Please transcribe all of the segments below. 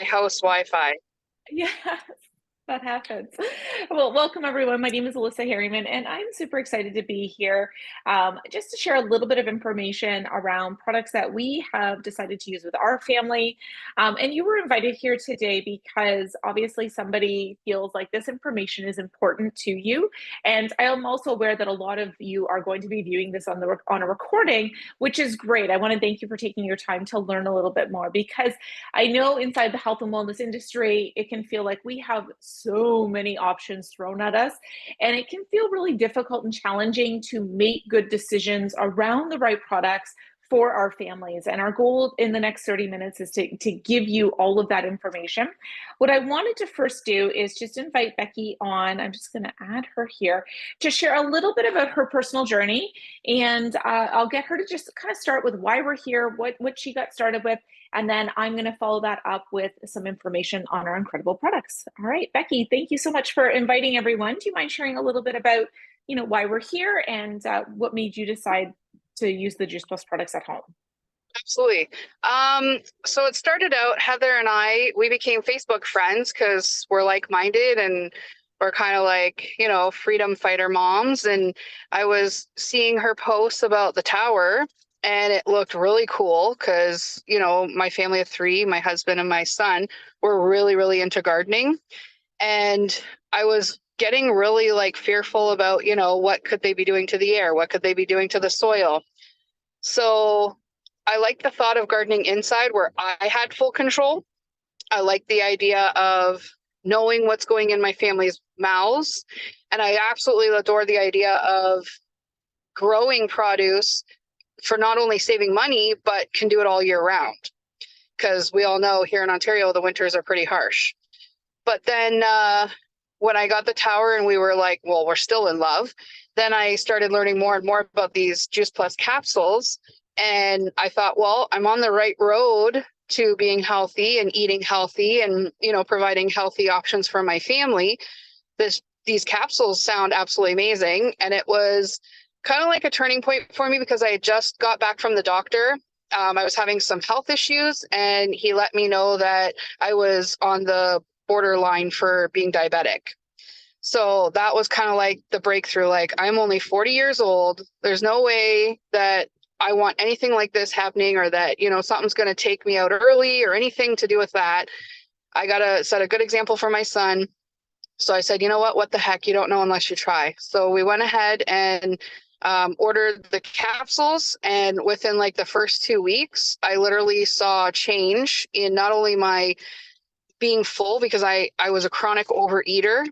My house Wi-Fi. Yes, that happens. Well, welcome everyone. My name is Alyssa Harriman, and I'm super excited to be here just to share a little bit of information around products that we have decided to use with our family. And you were invited here today because obviously somebody feels like this information is important to you. And I am also aware that a lot of you are going to be viewing this on on a recording, which is great. I want to thank you for taking your time to learn a little bit more because I know inside the health and wellness industry, it can feel like we have so many options thrown at us, and it can feel really difficult and challenging to make good decisions around the right products for our families. And our goal in the next 30 minutes is to give you all of that information. What I wanted to first do is just invite Becky on. I'm just going to add her here to share a little bit about her personal journey. And I'll get her to just kind of start with why we're here, what she got started with, and then I'm going to follow that up with some information on our incredible products. All right, Becky, thank you so much for inviting everyone. Do you mind sharing a little bit about, why we're here and what made you decide to use the Juice Plus products at home? Absolutely. So it started out, Heather and I, we became Facebook friends because we're like-minded and we're kind of like, freedom fighter moms. And I was seeing her posts about the tower and it looked really cool because, my family of three, my husband and my son, were really, really into gardening. And I was getting really like fearful about, what could they be doing to the air? What could they be doing to the soil? So I like the thought of gardening inside where I had full control. I like the idea of knowing what's going in my family's mouths. And I absolutely adore the idea of growing produce for not only saving money, but can do it all year round. Because we all know here in Ontario, the winters are pretty harsh. But then when I got the tower and we were like, well, we're still in love, then I started learning more and more about these Juice Plus capsules. And I thought, well, I'm on the right road to being healthy and eating healthy and, providing healthy options for my family. These capsules sound absolutely amazing. And it was kind of like a turning point for me because I had just got back from the doctor. I was having some health issues and he let me know that I was on the borderline for being diabetic. So that was kind of like the breakthrough. Like, I'm only 40 years old. There's no way that I want anything like this happening or that, something's going to take me out early or anything to do with that. I got to set a good example for my son. So I said, you know what the heck? You don't know unless you try. So we went ahead and ordered the capsules. And within like the first 2 weeks, I literally saw a change in not only my being full because I was a chronic overeater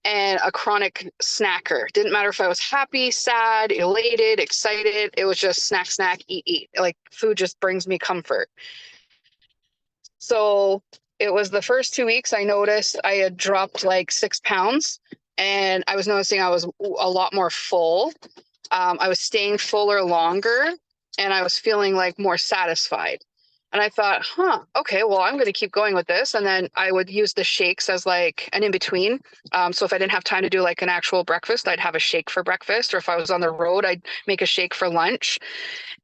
and a chronic snacker. Didn't matter if I was happy, sad, elated, excited. It was just snack, snack, eat, eat. Like food just brings me comfort. So it was the first 2 weeks I noticed I had dropped like 6 pounds and I was noticing I was a lot more full. I was staying fuller longer and I was feeling like more satisfied. And I thought, okay, well, I'm going to keep going with this. And then I would use the shakes as like an in between. So if I didn't have time to do like an actual breakfast, I'd have a shake for breakfast. Or if I was on the road, I'd make a shake for lunch.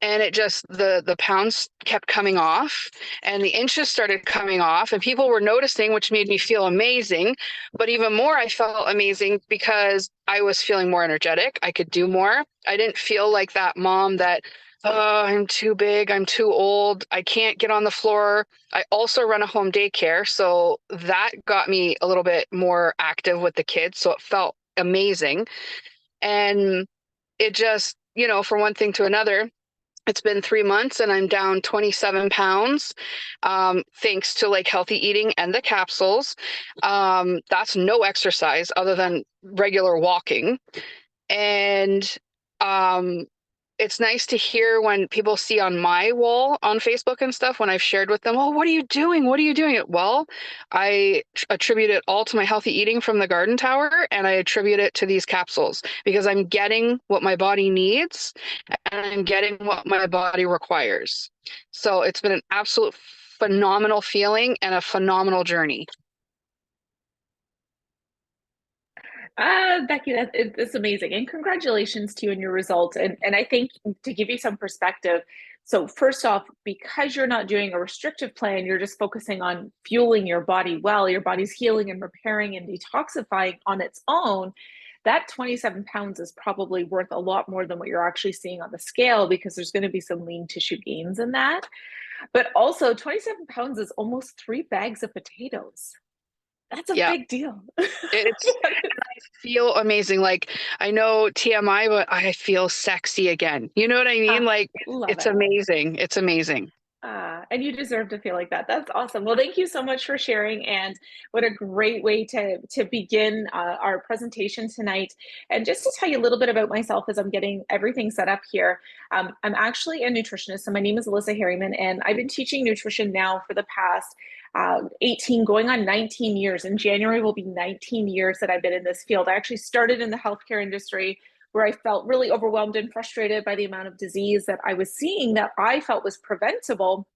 And it just, the pounds kept coming off and the inches started coming off and people were noticing, which made me feel amazing. But even more, I felt amazing because I was feeling more energetic. I could do more. I didn't feel like that mom that, oh, I'm too big, I'm too old, I can't get on the floor. I also run a home daycare, so that got me a little bit more active with the kids, so it felt amazing. And it just, from one thing to another, it's been 3 months and I'm down 27 pounds, thanks to like healthy eating and the capsules. That's no exercise other than regular walking. And um, it's nice to hear when people see on my wall on Facebook and stuff when I've shared with them, oh, what are you doing? What are you doing? Well, I attribute it all to my healthy eating from the garden tower, and I attribute it to these capsules because I'm getting what my body needs and I'm getting what my body requires. So it's been an absolute phenomenal feeling and a phenomenal journey. Becky, it's amazing. And congratulations to you and your results. And I think to give you some perspective, So first off, because you're not doing a restrictive plan, you're just focusing on fueling your body well, your body's healing and repairing and detoxifying on its own. That 27 pounds is probably worth a lot more than what you're actually seeing on the scale, because there's going to be some lean tissue gains in that. But also, 27 pounds is almost 3 bags of potatoes. That's a Yeah. big deal. It's and I feel amazing. Like, I know TMI, but I feel sexy again. You know what I mean? Like, Love it's it. amazing. It's amazing. And you deserve to feel like that. That's awesome. Well, thank you so much for sharing, and what a great way to begin our presentation tonight. And just to tell you a little bit about myself as I'm getting everything set up here, I'm actually a nutritionist. So my name is Alyssa Harriman, and I've been teaching nutrition now for the past 18, going on 19 years. In January will be 19 years that I've been in this field. I actually started in the healthcare industry, where I felt really overwhelmed and frustrated by the amount of disease that I was seeing that I felt was preventable.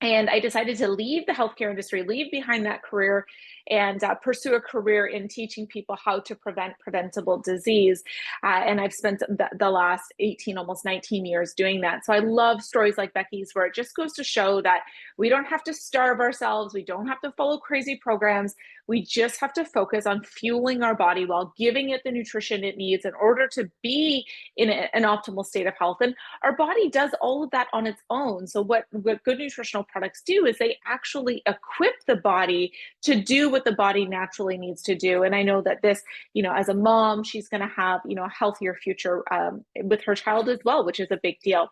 And I decided to leave the healthcare industry, leave behind that career, and pursue a career in teaching people how to prevent preventable disease. And I've spent the last 18, almost 19 years doing that. So I love stories like Becky's, where it just goes to show that we don't have to starve ourselves. We don't have to follow crazy programs. We just have to focus on fueling our body while giving it the nutrition it needs in order to be in an optimal state of health. And our body does all of that on its own. So what good nutritional products do is they actually equip the body to do what the body naturally needs to do. And I know that this, as a mom, she's going to have, a healthier future with her child as well, which is a big deal.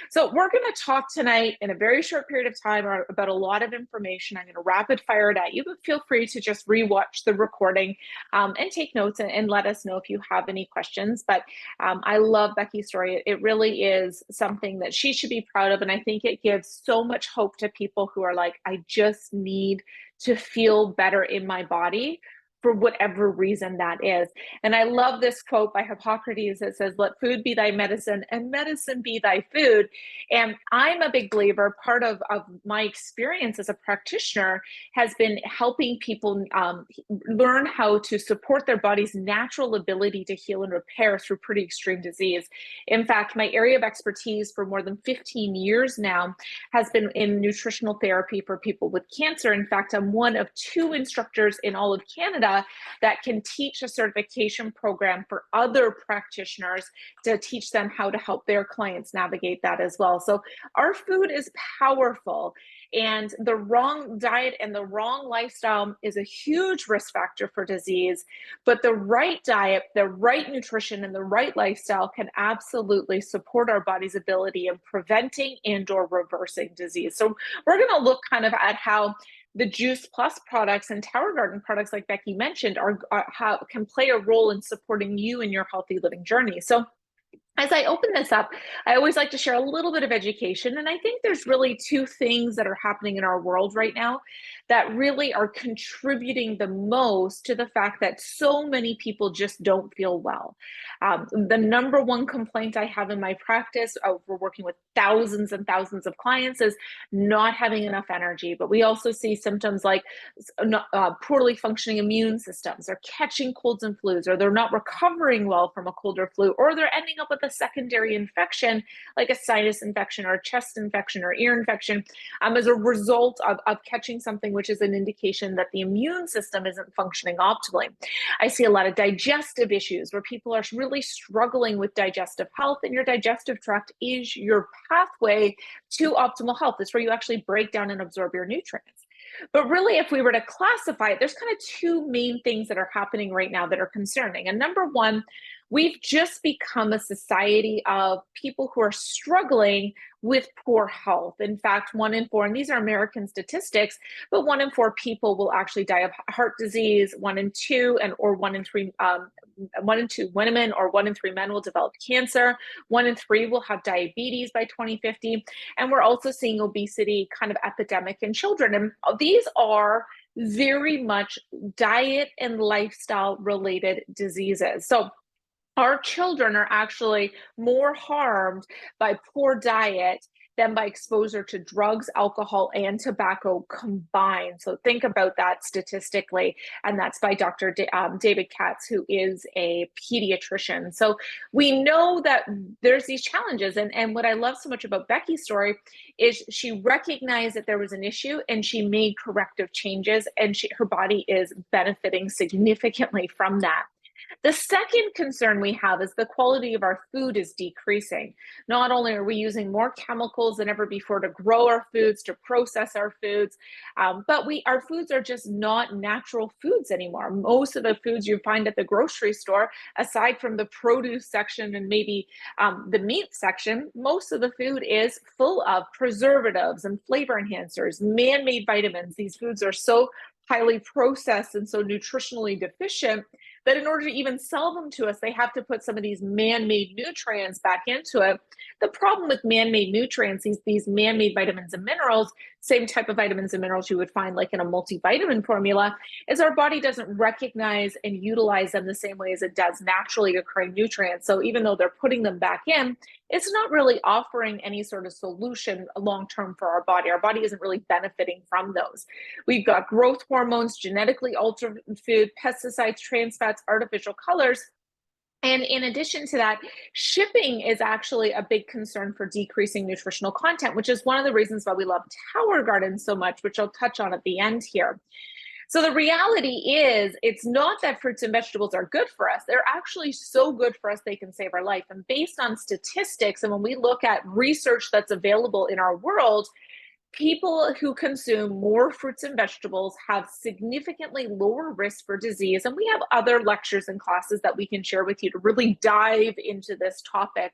So we're going to talk tonight in a very short period of time about a lot of information. I'm going to rapid fire it at you, but feel free to just rewatch the recording and take notes, and let us know if you have any questions. But I love Becky's story. It really is something that she should be proud of. And I think it gives so much hope to people who are like, I just need to feel better in my body, for whatever reason that is. And I love this quote by Hippocrates that says, let food be thy medicine and medicine be thy food. And I'm a big believer. Part of my experience as a practitioner has been helping people learn how to support their body's natural ability to heal and repair through pretty extreme disease. In fact, my area of expertise for more than 15 years now has been in nutritional therapy for people with cancer. In fact, I'm one of 2 instructors in all of Canada that can teach a certification program for other practitioners to teach them how to help their clients navigate that as well. So our food is powerful, and the wrong diet and the wrong lifestyle is a huge risk factor for disease. But the right diet, the right nutrition, and the right lifestyle can absolutely support our body's ability in preventing and or reversing disease. So we're going to look kind of at how the Juice Plus products and Tower Garden products, like Becky mentioned, can play a role in supporting you in your healthy living journey. So as I open this up, I always like to share a little bit of education. And I think there's really 2 things that are happening in our world right now that really are contributing the most to the fact that so many people just don't feel well. The number one complaint I have in my practice, we're working with thousands and thousands of clients, is not having enough energy. But we also see symptoms like poorly functioning immune systems, or catching colds and flus, or they're not recovering well from a cold or flu, or they're ending up with a secondary infection like a sinus infection or a chest infection or ear infection as a result of catching something which is an indication that the immune system isn't functioning optimally. I see a lot of digestive issues where people are really struggling with digestive health, and your digestive tract is your pathway to optimal health. It's where you actually break down and absorb your nutrients. But really, if we were to classify it, there's kind of 2 main things that are happening right now that are concerning. And number one, we've just become a society of people who are struggling with poor health. In fact, 1 in 4, and these are American statistics, but 1 in 4 people will actually die of heart disease. 1 in 2, or 1 in 3, 1 in 2 women or 1 in 3 men will develop cancer. 1 in 3 will have diabetes by 2050. And we're also seeing obesity kind of epidemic in children. And these are very much diet and lifestyle related diseases. So our children are actually more harmed by poor diet than by exposure to drugs, alcohol, and tobacco combined. So think about that statistically. And that's by Dr. David Katz, who is a pediatrician. So we know that there's these challenges. And what I love so much about Becky's story is she recognized that there was an issue and she made corrective changes, and her body is benefiting significantly from that. The second concern we have is the quality of our food is decreasing. Not only are we using more chemicals than ever before to grow our foods, to process our foods, but our foods are just not natural foods anymore. Most of the foods you find at the grocery store, aside from the produce section and maybe the meat section, most of the food is full of preservatives and flavor enhancers, man-made vitamins. These foods are so highly processed and so nutritionally deficient that in order to even sell them to us, they have to put some of these man-made nutrients back into it. The problem with man-made nutrients, these man-made vitamins and minerals, same type of vitamins and minerals you would find like in a multivitamin formula, is our body doesn't recognize and utilize them the same way as it does naturally occurring nutrients. So even though they're putting them back in, it's not really offering any sort of solution long-term for our body. Our body isn't really benefiting from those. We've got growth hormones, genetically altered food, pesticides, trans fats, artificial colors. And in addition to that, shipping is actually a big concern for decreasing nutritional content, which is one of the reasons why we love Tower Gardens so much, which I'll touch on at the end here. So the reality is, it's not that fruits and vegetables are good for us. They're actually so good for us, they can save our life. And based on statistics, and when we look at research that's available in our world, people who consume more fruits and vegetables have significantly lower risk for disease. And we have other lectures and classes that we can share with you to really dive into this topic.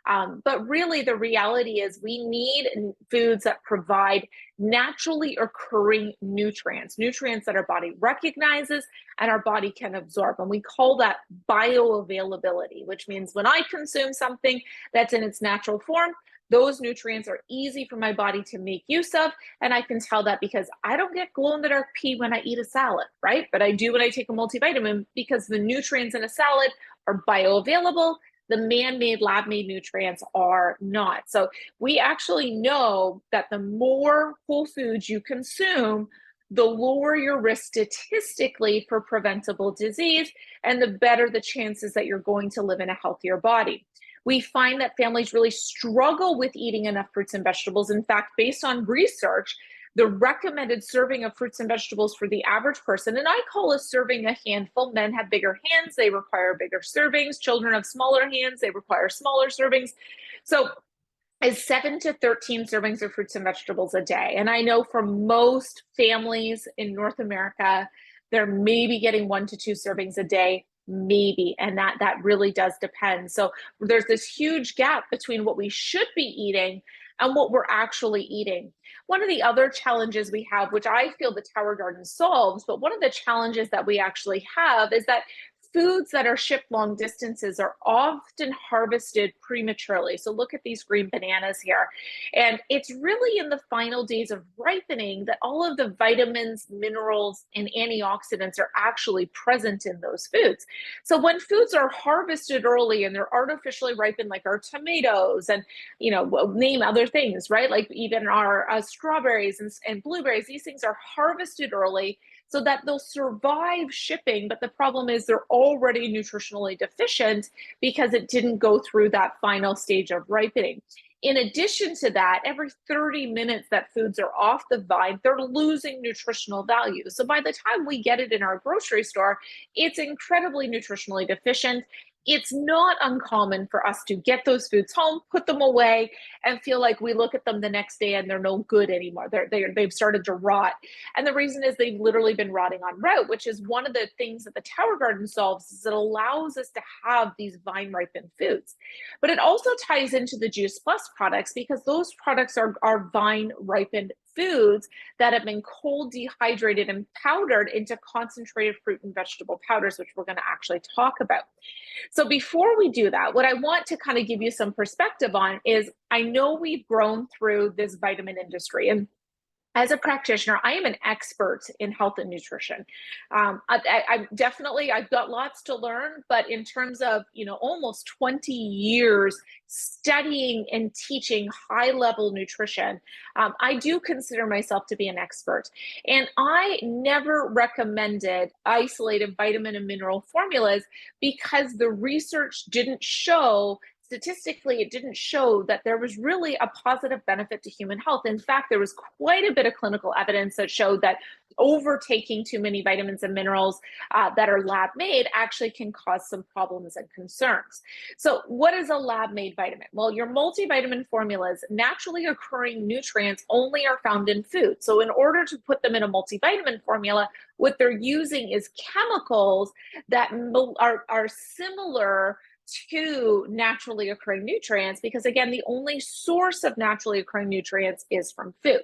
But really, the reality is we need foods that provide naturally occurring nutrients that our body recognizes and our body can absorb. And we call that bioavailability, which means when I consume something that's in its natural form, those nutrients are easy for my body to make use of. And I can tell that because I don't get glow in the dark pee when I eat a salad, right? But I do when I take a multivitamin, because the nutrients in a salad are bioavailable. The man-made, lab-made nutrients are not. So we actually know that the more whole foods you consume, the lower your risk statistically for preventable disease, and the better the chances that you're going to live in a healthier body. We find that families really struggle with eating enough fruits and vegetables. In fact, based on research, the recommended serving of fruits and vegetables for the average person, and I call a serving a handful. Men have bigger hands, they require bigger servings. Children have smaller hands, they require smaller servings. So is 7 to 13 servings of fruits and vegetables a day. And I know for most families in North America, they're maybe getting 1 to 2 servings a day, maybe, and that really does depend. So there's this huge gap between what we should be eating and what we're actually eating. One of the other challenges we have, which I feel the Tower Garden solves, but one of the challenges that we actually have is that foods that are shipped long distances are often harvested prematurely. So look at these green bananas here. And it's really in the final days of ripening that all of the vitamins, minerals, and antioxidants are actually present in those foods. So when foods are harvested early and they're artificially ripened, like our tomatoes and, name other things, right? Like even our strawberries and blueberries, these things are harvested early so that they'll survive shipping. But the problem is they're already nutritionally deficient because it didn't go through that final stage of ripening. In addition to that, every 30 minutes that foods are off the vine, they're losing nutritional value. So by the time we get it in our grocery store, it's incredibly nutritionally deficient. It's not uncommon for us to get those foods home, put them away, and feel like we look at them the next day and they're no good anymore. They've started to rot. And the reason is they've literally been rotting en route, which is one of the things that the Tower Garden solves, is it allows us to have these vine ripened foods. But it also ties into the Juice Plus products, because those products are vine ripened foods that have been cold dehydrated and powdered into concentrated fruit and vegetable powders, which we're going to actually talk about. So before we do that, what I want to kind of give you some perspective on is, I know we've grown through this vitamin industry, and As a practitioner, I am an expert in health and nutrition. I'm definitely, I've got lots to learn, but in terms of, almost 20 years studying and teaching high level nutrition, I do consider myself to be an expert. And I never recommended isolated vitamin and mineral formulas because the research didn't show, statistically, it didn't show that there was really a positive benefit to human health. In fact, there was quite a bit of clinical evidence that showed that overtaking too many vitamins and minerals that are lab made actually can cause some problems and concerns. So, what is a lab made vitamin? Well, your multivitamin formulas, naturally occurring nutrients only are found in food. So, in order to put them in a multivitamin formula, what they're using is chemicals that are similar to naturally occurring nutrients, because again, the only source of naturally occurring nutrients is from food.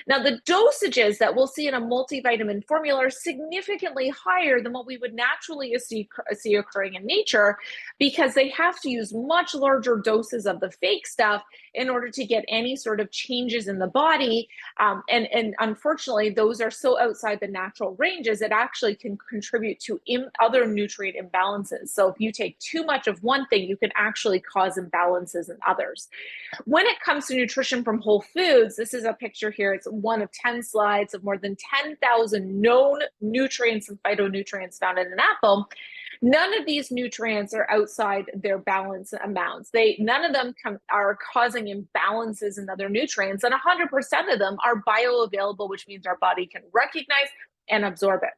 Now, the dosages that we'll see in a multivitamin formula are significantly higher than what we would naturally see occurring in nature, because they have to use much larger doses of the fake stuff in order to get any sort of changes in the body. And unfortunately, those are so outside the natural ranges, it actually can contribute to other nutrient imbalances. So if you take too much of one thing, you can actually cause imbalances in others. When it comes to nutrition from whole foods, this is a picture here. It's one of 10 slides of more than 10,000 known nutrients and phytonutrients found in an apple. None of these nutrients are outside their balance amounts. None of them are causing imbalances in other nutrients, and 100% of them are bioavailable, which means our body can recognize and absorb it.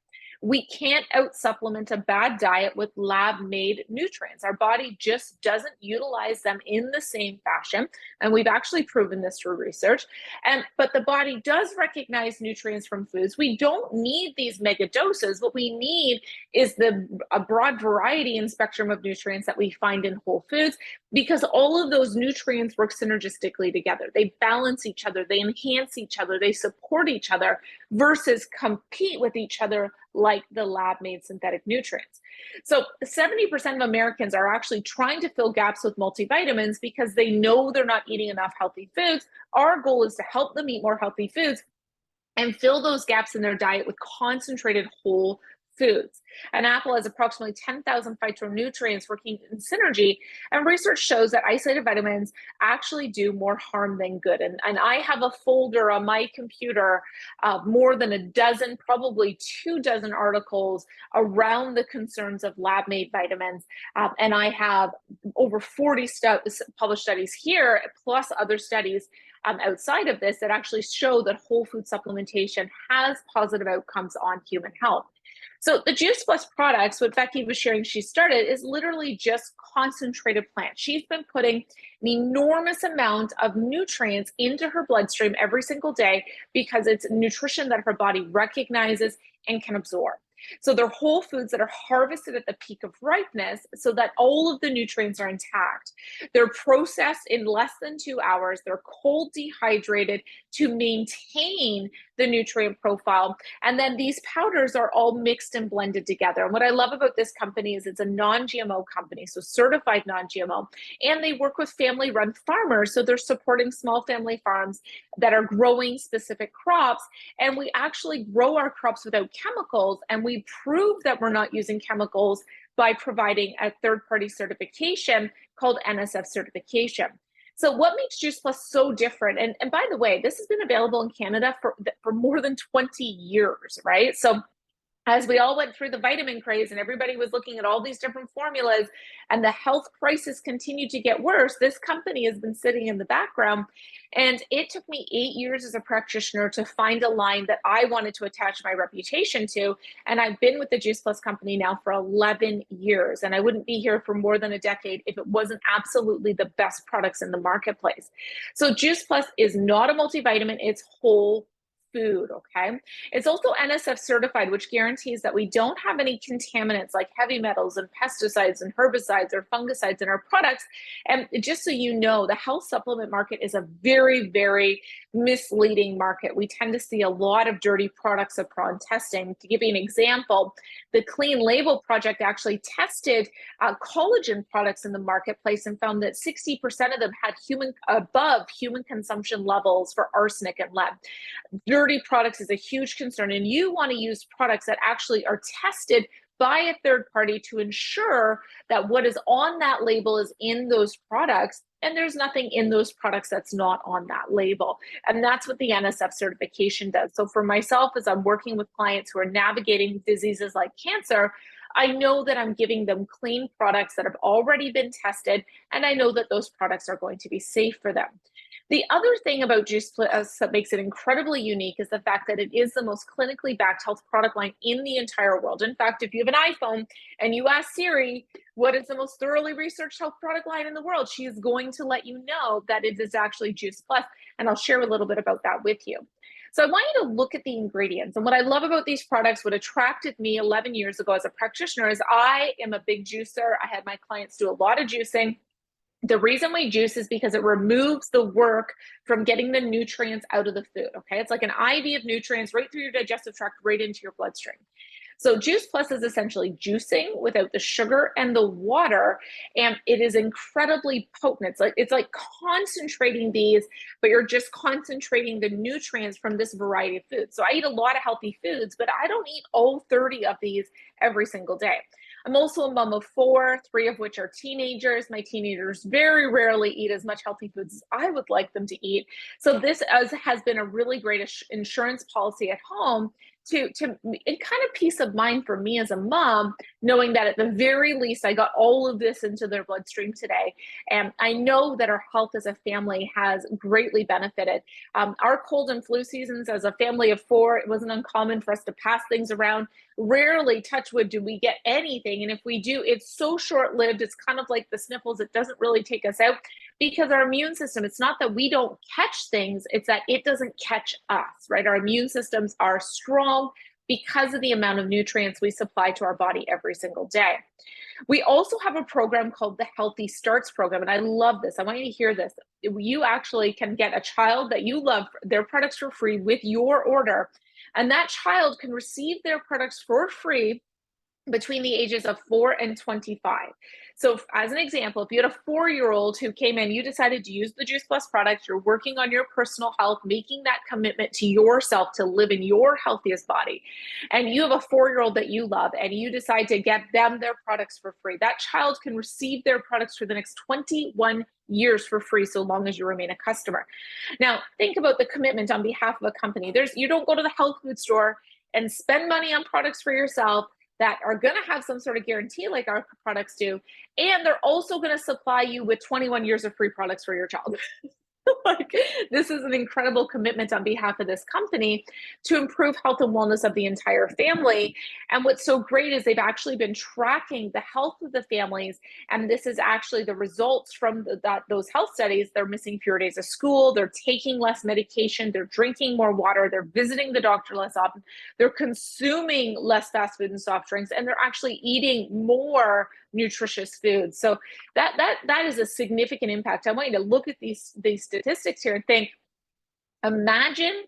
We can't out supplement a bad diet with lab made nutrients. Our body just doesn't utilize them in the same fashion. And we've actually proven this through research. But the body does recognize nutrients from foods. We don't need these mega doses. What we need is a broad variety and spectrum of nutrients that we find in whole foods, because all of those nutrients work synergistically together. They balance each other, they enhance each other, they support each other versus compete with each other like the lab-made synthetic nutrients. So 70% of Americans are actually trying to fill gaps with multivitamins because they know they're not eating enough healthy foods. Our goal is to help them eat more healthy foods and fill those gaps in their diet with concentrated whole foods. An apple has approximately 10,000 phytonutrients working in synergy, and research shows that isolated vitamins actually do more harm than good. And I have a folder on my computer of more than a dozen, probably 24 articles around the concerns of lab-made vitamins. And I have over 40 published studies here, plus other studies outside of this that actually show that whole food supplementation has positive outcomes on human health. So the Juice Plus products, what Becky was sharing she started, is literally just concentrated plants. She's been putting an enormous amount of nutrients into her bloodstream every single day because it's nutrition that her body recognizes and can absorb. So they're whole foods that are harvested at the peak of ripeness so that all of the nutrients are intact. They're processed in less than 2 hours. They're cold dehydrated to maintain the nutrient profile. And then these powders are all mixed and blended together. And what I love about this company is it's a non-GMO company, so certified non-GMO. And they work with family-run farmers. So they're supporting small family farms that are growing specific crops. And we actually grow our crops without chemicals. And we prove that we're not using chemicals by providing a third-party certification called NSF certification. So what makes Juice Plus so different? And by the way, this has been available in Canada for more than 20 years, right? So as we all went through the vitamin craze and everybody was looking at all these different formulas and the health crisis continued to get worse, this company has been sitting in the background. And it took me 8 years as a practitioner to find a line that I wanted to attach my reputation to. And I've been with the Juice Plus company now for 11 years. And I wouldn't be here for more than a decade if it wasn't absolutely the best products in the marketplace. So Juice Plus is not a multivitamin, it's whole food, okay? It's also NSF certified, which guarantees that we don't have any contaminants like heavy metals and pesticides and herbicides or fungicides in our products. And just so you know, the health supplement market is a very, very misleading market. We tend to see a lot of dirty products upon testing. To give you an example, the Clean Label Project actually tested collagen products in the marketplace and found that 60% of them had above human consumption levels for arsenic and lead. 30 products is a huge concern, and you want to use products that actually are tested by a third party to ensure that what is on that label is in those products, and there's nothing in those products that's not on that label. And that's what the NSF certification does. So for myself, as I'm working with clients who are navigating diseases like cancer, I know that I'm giving them clean products that have already been tested, and I know that those products are going to be safe for them. The other thing about Juice Plus that makes it incredibly unique is the fact that it is the most clinically backed health product line in the entire world. In fact, if you have an iPhone and you ask Siri, what is the most thoroughly researched health product line in the world, she is going to let you know that it is actually Juice Plus. And I'll share a little bit about that with you. So I want you to look at the ingredients. And what I love about these products, what attracted me 11 years ago as a practitioner, is I am a big juicer. I had my clients do a lot of juicing. The reason we juice is because it removes the work from getting the nutrients out of the food, okay? It's like an IV of nutrients right through your digestive tract, right into your bloodstream. So Juice Plus is essentially juicing without the sugar and the water, and it is incredibly potent. It's like concentrating these, but you're just concentrating the nutrients from this variety of foods. So I eat a lot of healthy foods, but I don't eat all 30 of these every single day. I'm also a mom of 4, 3 of which are teenagers. My teenagers very rarely eat as much healthy foods as I would like them to eat. So this has been a really great insurance policy at home to kind of peace of mind for me as a mom, knowing that at the very least I got all of this into their bloodstream today. And I know that our health as a family has greatly benefited. Our cold and flu seasons as a family of 4, it wasn't uncommon for us to pass things around. Rarely, touch wood, do we get anything. And if we do, it's so short-lived. It's kind of like the sniffles. It doesn't really take us out because our immune system, it's not that we don't catch things, it's that it doesn't catch us, right? Our immune systems are strong because of the amount of nutrients we supply to our body every single day. We also have a program called the Healthy Starts program, and I love this. I want you to hear this. You actually can get a child that you love, their products for free with your order, and that child can receive their products for free between the ages of 4 and 25. So as an example, if you had a 4-year-old who came in, you decided to use the Juice Plus products, you're working on your personal health, making that commitment to yourself to live in your healthiest body, and you have a 4-year-old that you love, and you decide to get them their products for free, that child can receive their products for the next 21 years for free, so long as you remain a customer. Now, think about the commitment on behalf of a company. You don't go to the health food store and spend money on products for yourself that are going to have some sort of guarantee like our products do, and they're also going to supply you with 21 years of free products for your child. Like, this is an incredible commitment on behalf of this company to improve health and wellness of the entire family. And what's so great is they've actually been tracking the health of the families, and this is actually the results from those health studies. They're missing fewer days of school, they're taking less medication, they're drinking more water, they're visiting the doctor less often, they're consuming less fast food and soft drinks, and they're actually eating more nutritious foods. So that is a significant impact. I want you to look at these statistics here and think, imagine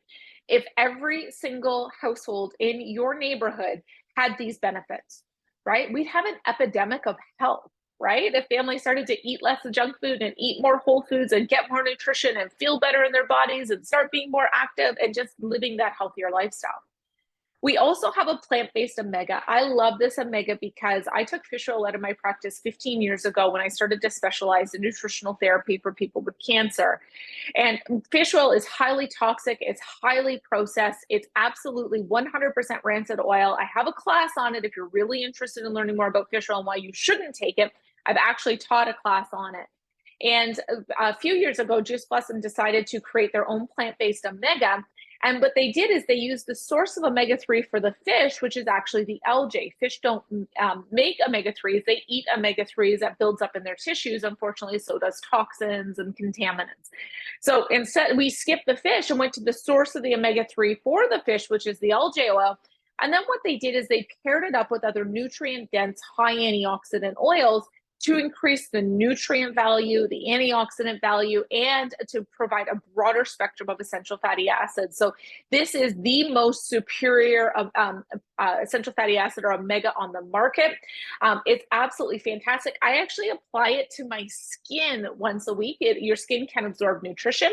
if every single household in your neighborhood had these benefits, right? We'd have an epidemic of health, right? If families started to eat less junk food and eat more whole foods and get more nutrition and feel better in their bodies and start being more active and just living that healthier lifestyle. We also have a plant-based omega. I love this omega because I took fish oil out of my practice 15 years ago when I started to specialize in nutritional therapy for people with cancer. And fish oil is highly toxic. It's highly processed. It's absolutely 100% rancid oil. I have a class on it if you're really interested in learning more about fish oil and why you shouldn't take it. I've actually taught a class on it. And a few years ago, Juice Plus decided to create their own plant-based omega. And what they did is they used the source of omega-3 for the fish, which is actually the algae. Fish don't make omega-3s. They eat omega-3s that builds up in their tissues. Unfortunately, so does toxins and contaminants. So instead, we skipped the fish and went to the source of the omega-3 for the fish, which is the algae oil. And then what they did is they paired it up with other nutrient-dense, high antioxidant oils to increase the nutrient value, the antioxidant value, and to provide a broader spectrum of essential fatty acids. So this is the most superior essential fatty acid or omega on the market. It's absolutely fantastic. I actually apply it to my skin once a week. Your skin can absorb nutrition.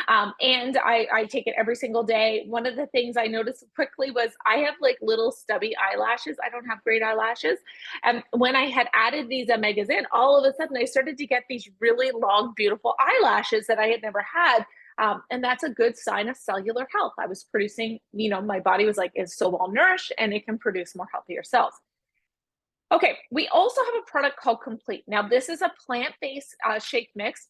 And I take it every single day. One of the things I noticed quickly was I have like little stubby eyelashes. I don't have great eyelashes. And when I had added these omegas in, all of a sudden I started to get these really long, beautiful eyelashes that I had never had. And that's a good sign of cellular health. I was producing, my body was like, is so well nourished and it can produce more healthier cells. Okay, we also have a product called Complete. Now, this is a plant-based shake mix.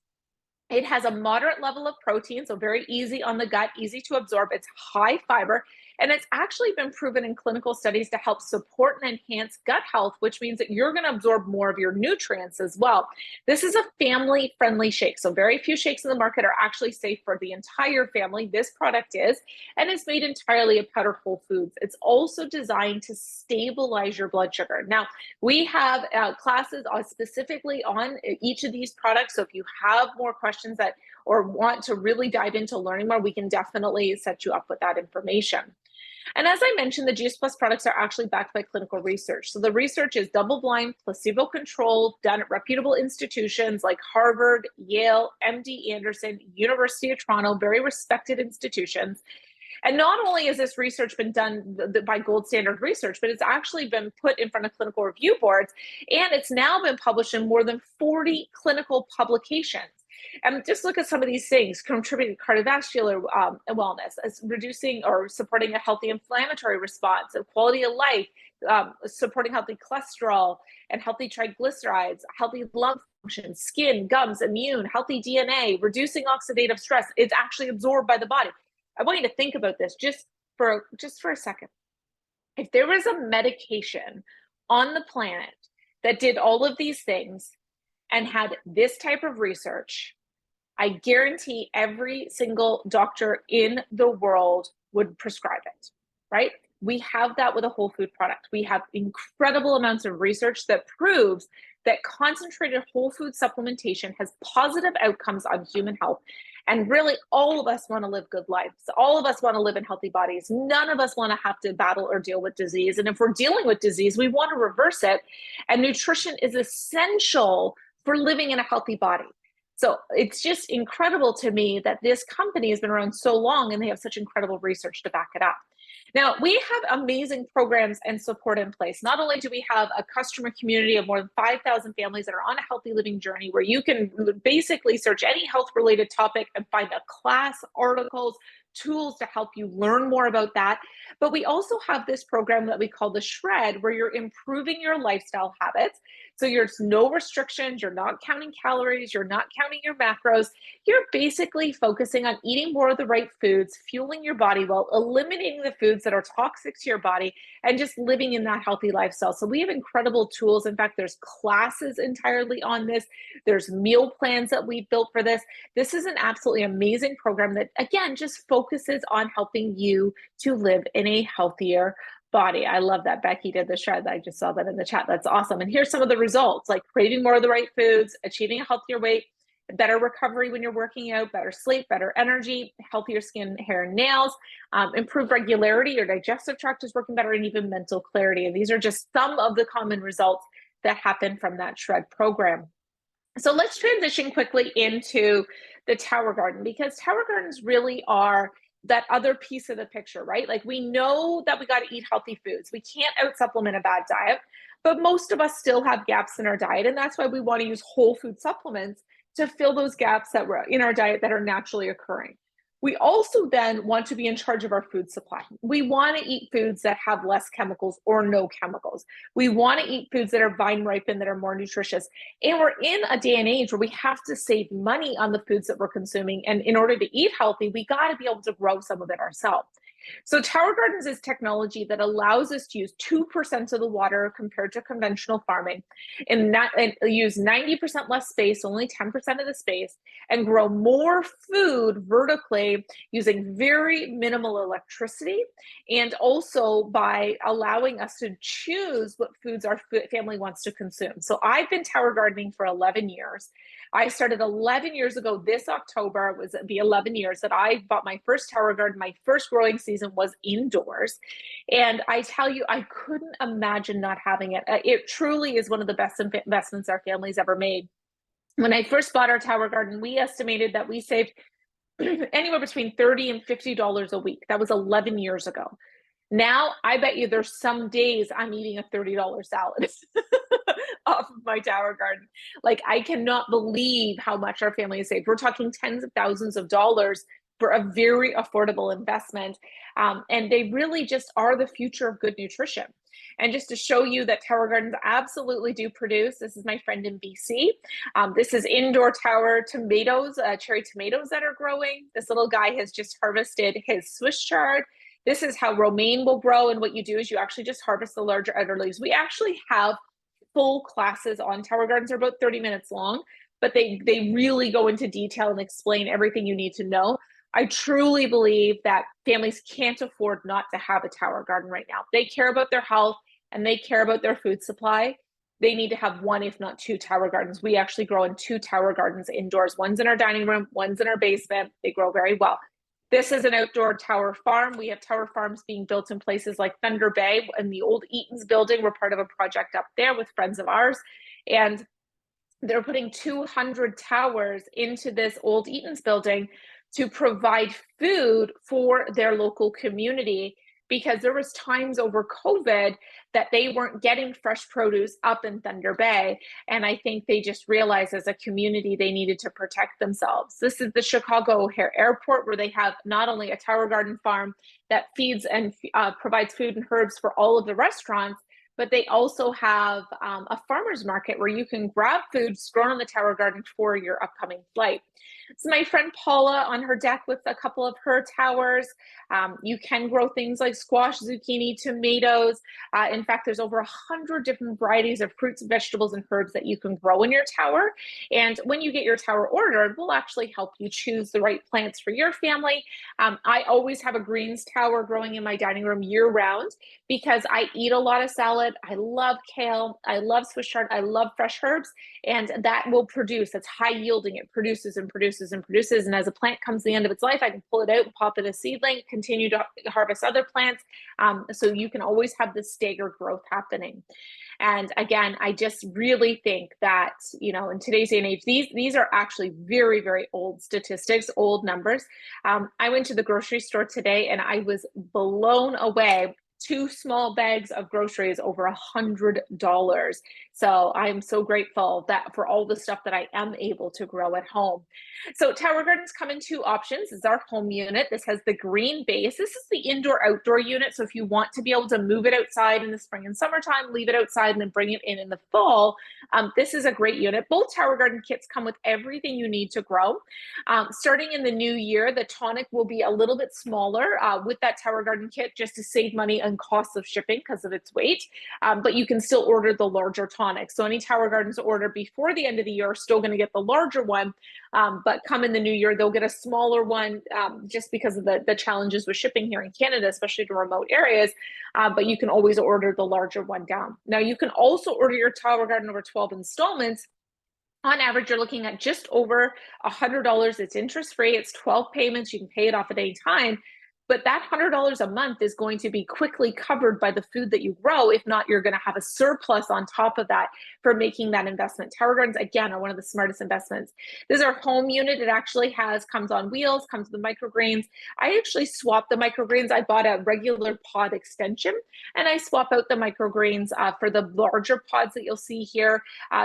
It has a moderate level of protein, so very easy on the gut, easy to absorb. It's high fiber, and it's actually been proven in clinical studies to help support and enhance gut health, which means that you're going to absorb more of your nutrients as well. This is a family-friendly shake, so very few shakes in the market are actually safe for the entire family. This product is, and it's made entirely of powdered whole foods. It's also designed to stabilize your blood sugar. Now, we have classes specifically on each of these products, so if you have more questions or want to really dive into learning more, we can definitely set you up with that information. And as I mentioned, the Juice Plus products are actually backed by clinical research. So the research is double-blind, placebo-controlled, done at reputable institutions like Harvard, Yale, MD Anderson, University of Toronto, very respected institutions. And not only has this research been done by gold standard research, but it's actually been put in front of clinical review boards, and it's now been published in more than 40 clinical publications. And just look at some of these things: contributing cardiovascular wellness, as reducing or supporting a healthy inflammatory response, and quality of life, supporting healthy cholesterol and healthy triglycerides, healthy lung function, skin, gums, immune, healthy DNA, reducing oxidative stress. It's actually absorbed by the body. I want you to think about this just for a second. If there was a medication on the planet that did all of these things and had this type of research, I guarantee every single doctor in the world would prescribe it, right? We have that with a whole food product. We have incredible amounts of research that proves that concentrated whole food supplementation has positive outcomes on human health. And really, all of us want to live good lives. All of us want to live in healthy bodies. None of us want to have to battle or deal with disease. And if we're dealing with disease, we want to reverse it. And nutrition is essential for living in a healthy body. So it's just incredible to me that this company has been around so long and they have such incredible research to back it up. Now, we have amazing programs and support in place. Not only do we have a customer community of more than 5,000 families that are on a healthy living journey where you can basically search any health related topic and find a class, articles, tools to help you learn more about that. But we also have this program that we call the Shred, where you're improving your lifestyle habits. So there's no restrictions, you're not counting calories, you're not counting your macros. You're basically focusing on eating more of the right foods, fueling your body well, eliminating the foods that are toxic to your body, and just living in that healthy lifestyle. So we have incredible tools. In fact, there's classes entirely on this. There's meal plans that we've built for this. This is an absolutely amazing program that, again, just focuses on helping you to live in a healthier body. I love that Becky did the Shred. I just saw that in the chat. That's awesome. And here's some of the results, like craving more of the right foods, achieving a healthier weight, better recovery when you're working out, better sleep, better energy, healthier skin, hair, and nails, improved regularity, your digestive tract is working better, and even mental clarity. And these are just some of the common results that happen from that Shred program. So let's transition quickly into the Tower Garden, because Tower Gardens really are that other piece of the picture, right? Like, we know that we got to eat healthy foods. We can't out supplement a bad diet, but most of us still have gaps in our diet. And that's why we want to use whole food supplements to fill those gaps that were in our diet that are naturally occurring. We also then want to be in charge of our food supply. We want to eat foods that have less chemicals or no chemicals. We want to eat foods that are vine ripened, that are more nutritious. And we're in a day and age where we have to save money on the foods that we're consuming. And in order to eat healthy, we got to be able to grow some of it ourselves. So Tower Gardens is technology that allows us to use 2% of the water compared to conventional farming, and use 90% less space, only 10% of the space, and grow more food vertically using very minimal electricity, and also by allowing us to choose what foods our family wants to consume. So I've been tower gardening for 11 years. I started 11 years ago. This October was the 11 years that I bought my first tower garden. My first growing season was indoors. And I tell you, I couldn't imagine not having it. It truly is one of the best investments our family's ever made. When I first bought our tower garden, we estimated that we saved anywhere between $30 and $50 a week. That was 11 years ago. Now, I bet you there's some days I'm eating a $30 salad off of my tower garden. Like, I cannot believe how much our family has saved. We're talking tens of thousands of dollars for a very affordable investment. And they really just are the future of good nutrition. And just to show you that tower gardens absolutely do produce, this is my friend in BC. This is indoor tower tomatoes, cherry tomatoes that are growing. This little guy has just harvested his Swiss chard. This is how romaine will grow. And what you do is you actually just harvest the larger outer leaves. We actually have full classes on tower gardens. They're about 30 minutes long, but they really go into detail and explain everything you need to know. I truly believe that families can't afford not to have a tower garden right now. They care about their health and they care about their food supply. They need to have one, if not two tower gardens. We actually grow in two tower gardens indoors. One's in our dining room, one's in our basement. They grow very well. This is an outdoor tower farm. We have tower farms being built in places like Thunder Bay and the old Eaton's building. We're part of a project up there with friends of ours. And they're putting 200 towers into this old Eaton's building to provide food for their local community, because there was times over COVID that they weren't getting fresh produce up in Thunder Bay. And I think they just realized as a community they needed to protect themselves. This is the Chicago O'Hare Airport, where they have not only a tower garden farm that feeds and provides food and herbs for all of the restaurants, but they also have a farmer's market where you can grab foods grown on the tower garden for your upcoming flight. So my friend Paula on her deck with a couple of her towers. You can grow things like squash, zucchini, tomatoes. In fact, there's over 100 different varieties of fruits, vegetables, and herbs that you can grow in your tower. And when you get your tower ordered, we'll actually help you choose the right plants for your family. I always have a greens tower growing in my dining room year round because I eat a lot of salad. I love kale. I love Swiss chard. I love fresh herbs. And that will produce. It's high yielding. It produces and produces and produces. And as a plant comes to the end of its life, I can pull it out and pop it a seedling, continue to harvest other plants. So you can always have this staggered growth happening. And again, I just really think that, you know, in today's day and age, these are actually very, very old statistics, old numbers. I went to the grocery store today and I was blown away. 2 small bags of groceries over $100. So I'm so grateful that for all the stuff that I am able to grow at home. So tower gardens come in 2 options. This is our home unit. This has the green base. This is the indoor outdoor unit. So if you want to be able to move it outside in the spring and summertime, leave it outside and then bring it in the fall, this is a great unit. Both tower garden kits come with everything you need to grow. Starting in the new year, the tonic will be a little bit smaller with that tower garden kit, just to save money and costs of shipping because of its weight. But you can still order the larger tonic. So any tower gardens order before the end of the year are still going to get the larger one. But come in the new year, they'll get a smaller one just because of the challenges with shipping here in Canada, especially to remote areas. But you can always order the larger one down. Now, you can also order your tower garden over 12 installments. On average, you're looking at just over $100. It's interest-free. It's 12 payments. You can pay it off at any time. But that $100 a month is going to be quickly covered by the food that you grow. If not, you're going to have a surplus on top of that for making that investment. Tower gardens, again, are one of the smartest investments. This is our home unit. It actually comes on wheels, comes with the microgreens. I actually swapped the microgreens. I bought a regular pod extension, and I swap out the microgreens for the larger pods that you'll see here,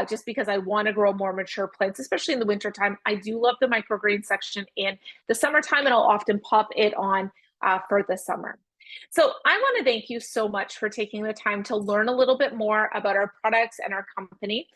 just because I want to grow more mature plants, especially in the wintertime. I do love the microgreen section in the summertime, and I'll often pop it on for the summer. So I want to thank you so much for taking the time to learn a little bit more about our products and our company.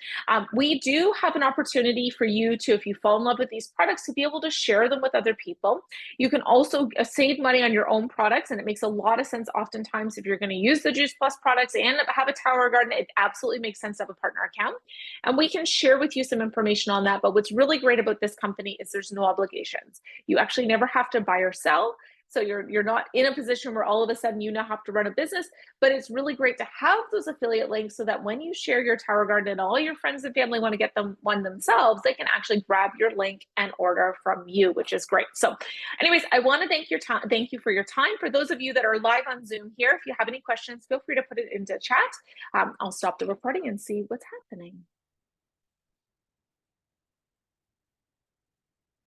We do have an opportunity for you to, if you fall in love with these products, to be able to share them with other people. You can also save money on your own products, and it makes a lot of sense oftentimes if you're going to use the Juice Plus products and have a tower garden, it absolutely makes sense to have a partner account. And we can share with you some information on that. But what's really great about this company is there's no obligations. You actually never have to buy or sell. So you're not in a position where all of a sudden you now have to run a business, but it's really great to have those affiliate links so that when you share your tower garden and all your friends and family want to get them one themselves, they can actually grab your link and order from you, which is great. So anyways, I want to thank you for your time. For those of you that are live on Zoom here, if you have any questions, feel free to put it into chat. I'll stop the recording and see what's happening.